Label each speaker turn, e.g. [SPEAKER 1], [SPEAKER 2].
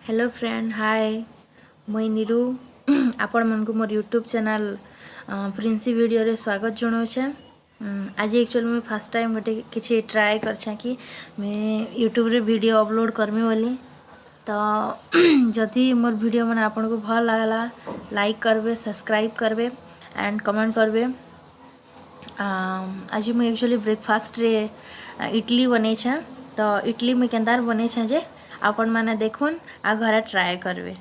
[SPEAKER 1] Hello friend हाय मुई नीरू आपण मन को मोर यूट्यूब चैनल प्रिंसी वीडियो रे स्वागत जनाऊे। आज एक्चुअली मुझे फर्स्ट टाइम गोटे किसी ट्राए कर कि मैं यूट्यूब रे वीडियो अपलोड करमी बोली। तो जदि मोर वीडियो मैंने आपन को भल लगला लाइक करबे, सब्सक्राइब करबे एंड कमेंट करबे। आज मुझे एक्चुअली ब्रेकफास्ट रे इडली बनै छे। तो इडली मुझे केन्दार बनै छे जे आपण माने देखुन आ घरे ट्राए करबे।